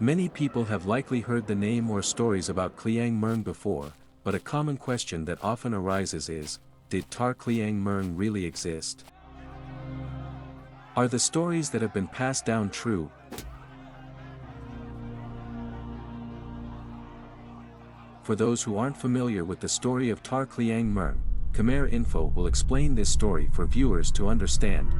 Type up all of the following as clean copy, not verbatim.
Many people have likely heard the name or stories about Kliang Muerng before, but a common question that often arises is, did Ta Kliang Muerng really exist? Are the stories that have been passed down true? For those who aren't familiar with the story of Ta Kliang Muerng, Khmer Info will explain this story for viewers to understand.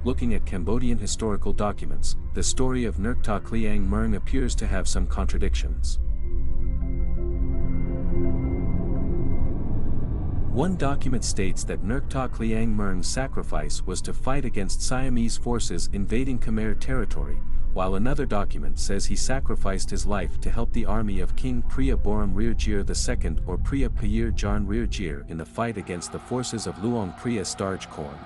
Looking at Cambodian historical documents, the story of Nuerk Ta Kliang Muerng appears to have some contradictions. One document states that Nuerk Ta Kliang Muerng's sacrifice was to fight against Siamese forces invading Khmer territory, while another document says he sacrificed his life to help the army of King Priya Boram Rirjir II or Priya Payir Jarn Rirjir in the fight against the forces of Luang Priya Starj Korn.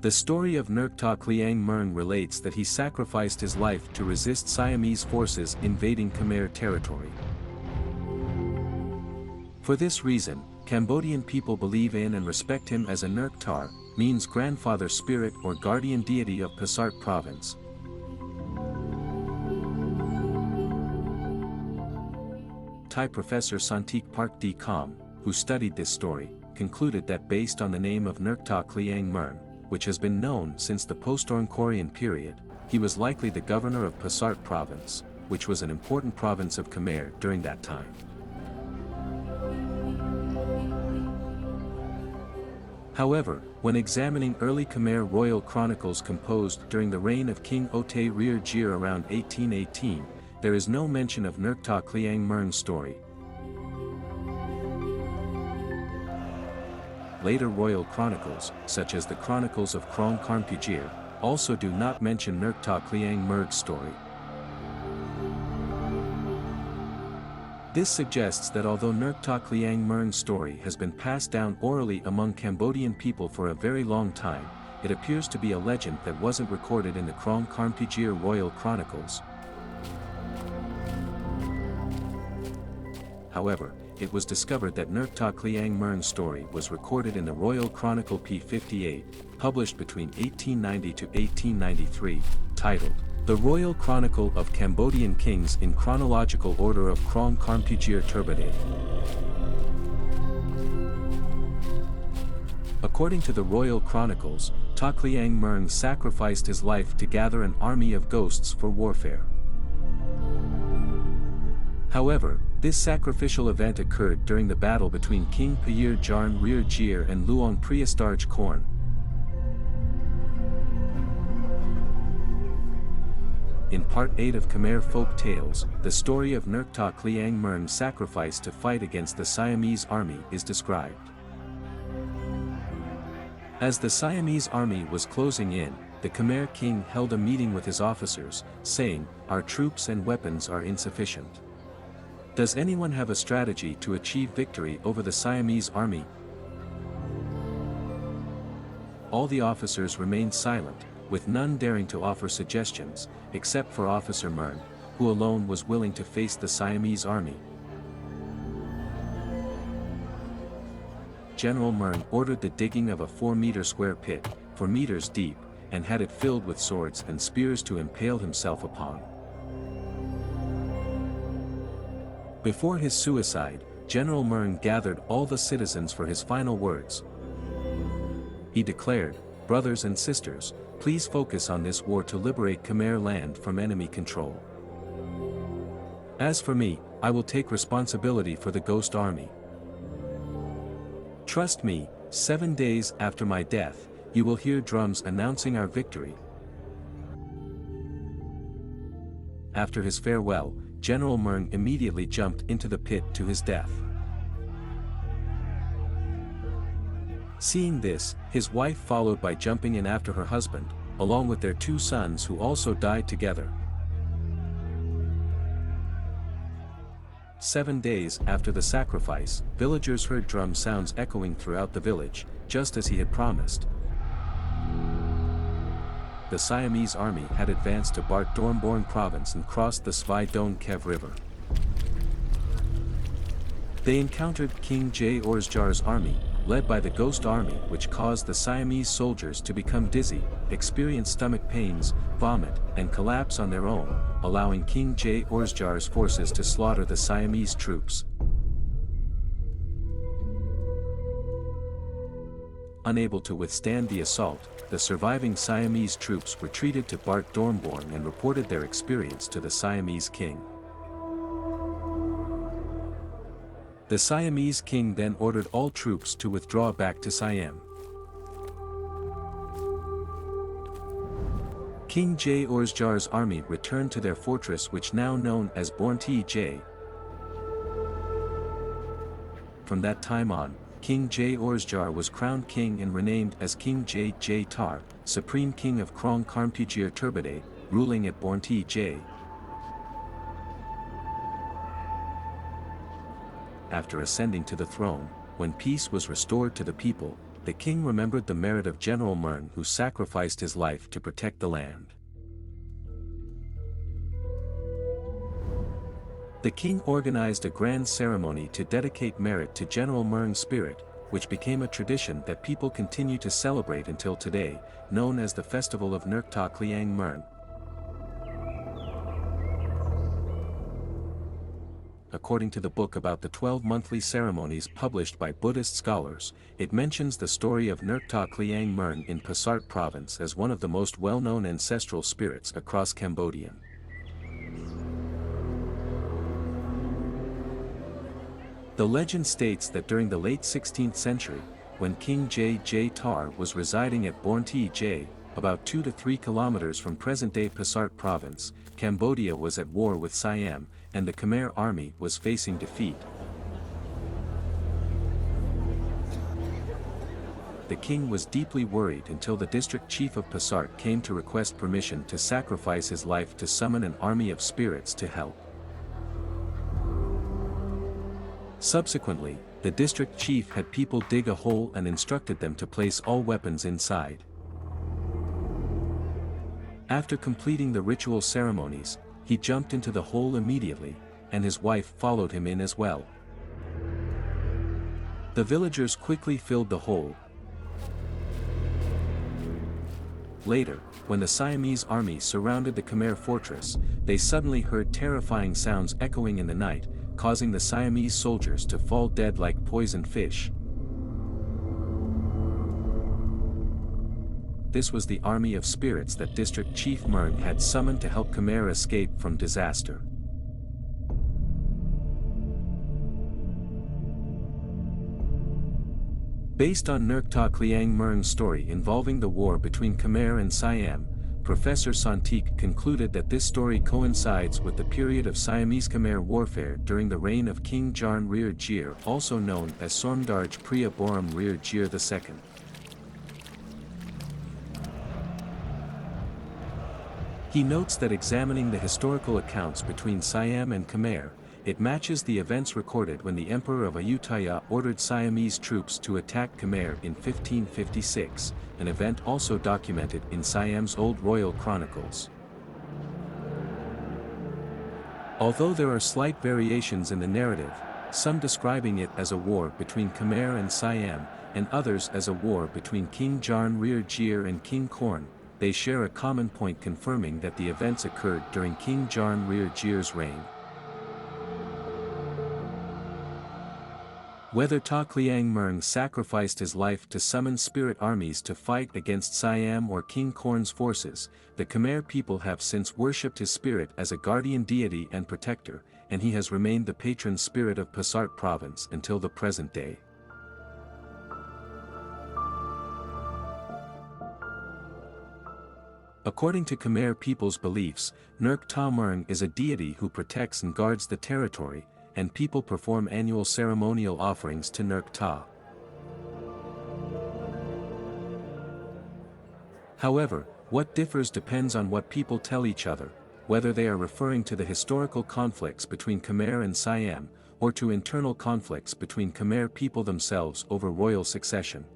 The story of Nuerk Ta Kliang Muerng relates that he sacrificed his life to resist Siamese forces invading Khmer territory. For this reason, Cambodian people believe in and respect him as a Nuerk Tar, means grandfather spirit or guardian deity of Pasart province. Thai professor Santik Park D. Kam, who studied this story, concluded that based on the name of Nuerk Ta Kliang Muerng, which has been known since the post-Angkorian period, he was likely the governor of Pasart province, which was an important province of Khmer during that time. However, when examining early Khmer royal chronicles composed during the reign of King Ote Rir Jir around 1818, there is no mention of Nuerk Ta Kliang Muerng's story. Later royal chronicles, such as the Chronicles of Krong Karnpujir, also do not mention Nuerk Ta Kliang Muerng's story. This suggests that although Nuerk Ta Kliang Muerng's story has been passed down orally among Cambodian people for a very long time, it appears to be a legend that wasn't recorded in the Krong Karnpujir royal chronicles. However, it was discovered that Nuerk Ta Kliang Muerng's story was recorded in the Royal Chronicle P58, published between 1890 to 1893, titled, The Royal Chronicle of Cambodian Kings in Chronological Order of Krong Karnpujir Turbidade. According to the Royal Chronicles, Ta Kliang Muerng sacrificed his life to gather an army of ghosts for warfare. However, this sacrificial event occurred during the battle between King Payir Jarn Rirjir and Luang Priya Starj Korn. In Part 8 of Khmer Folk Tales, the story of Nuerk Ta Kliang Muerng's sacrifice to fight against the Siamese army is described. As the Siamese army was closing in, the Khmer king held a meeting with his officers, saying, "Our troops and weapons are insufficient. Does anyone have a strategy to achieve victory over the Siamese army?" All the officers remained silent, with none daring to offer suggestions, except for Officer Muerng, who alone was willing to face the Siamese army. General Muerng ordered the digging of a 4-meter square pit, 4 meters deep, and had it filled with swords and spears to impale himself upon. Before his suicide, General Muerng gathered all the citizens for his final words. He declared, "Brothers and sisters, please focus on this war to liberate Khmer land from enemy control. As for me, I will take responsibility for the Ghost Army. Trust me, 7 days after my death, you will hear drums announcing our victory." After his farewell, General Muerng immediately jumped into the pit to his death. Seeing this, his wife followed by jumping in after her husband, along with their 2 sons who also died together. 7 days after the sacrifice, villagers heard drum sounds echoing throughout the village, just as he had promised. The Siamese army had advanced to Bart Dormborn province and crossed the Svai Dong Kev River. They encountered King Orsjar's army, led by the Ghost Army, which caused the Siamese soldiers to become dizzy, experience stomach pains, vomit, and collapse on their own, allowing King Orsjar's forces to slaughter the Siamese troops. Unable to withstand the assault, the surviving Siamese troops retreated to Bart Dormborn and reported their experience to the Siamese king. The Siamese king then ordered all troops to withdraw back to Siam. King Orsjar's army returned to their fortress, which now known as Bornti J. From that time on, King Orsjar was crowned king and renamed as King Tar, Supreme King of Krong Karmpujir Turbide, ruling at Bornti J. After ascending to the throne, when peace was restored to the people, the king remembered the merit of General Muerng, who sacrificed his life to protect the land. The king organized a grand ceremony to dedicate merit to General Muerng's spirit, which became a tradition that people continue to celebrate until today, known as the Festival of Ta Kliang Muerng. According to the book about the 12 monthly ceremonies published by Buddhist scholars, it mentions the story of Ta Kliang Muerng in Pasart province as one of the most well-known ancestral spirits across Cambodia. The legend states that during the late 16th century, when King Tar was residing at Bornti J, about 2 to 3 kilometers from present-day Pasart province, Cambodia was at war with Siam, and the Khmer army was facing defeat. The king was deeply worried until the district chief of Pasart came to request permission to sacrifice his life to summon an army of spirits to help. Subsequently, the district chief had people dig a hole and instructed them to place all weapons inside. After completing the ritual ceremonies, he jumped into the hole immediately, and his wife followed him in as well. The villagers quickly filled the hole. Later, when the Siamese army surrounded the Khmer fortress, they suddenly heard terrifying sounds echoing in the night, causing the Siamese soldiers to fall dead like poisoned fish. This was the army of spirits that District Chief Muerng had summoned to help Khmer escape from disaster. Based on Ta Kliang Muerng's story involving the war between Khmer and Siam, Professor Santik concluded that this story coincides with the period of Siamese-Khmer warfare during the reign of King Jarn Rear Jir, also known as Sorndarj Priya Boram Rear Jir II. He notes that examining the historical accounts between Siam and Khmer, it matches the events recorded when the Emperor of Ayutthaya ordered Siamese troops to attack Khmer in 1556, an event also documented in Siam's Old Royal Chronicles. Although there are slight variations in the narrative, some describing it as a war between Khmer and Siam, and others as a war between King Jarn Rear Jir and King Korn, they share a common point confirming that the events occurred during King Jarn Rear Jir's reign. Whether Ta Kliang Muerng sacrificed his life to summon spirit armies to fight against Siam or King Korn's forces, the Khmer people have since worshipped his spirit as a guardian deity and protector, and he has remained the patron spirit of Pasart province until the present day. According to Khmer people's beliefs, Ta Muerng is a deity who protects and guards the territory, and people perform annual ceremonial offerings to Ta. However, what differs depends on what people tell each other, whether they are referring to the historical conflicts between Khmer and Siam, or to internal conflicts between Khmer people themselves over royal succession.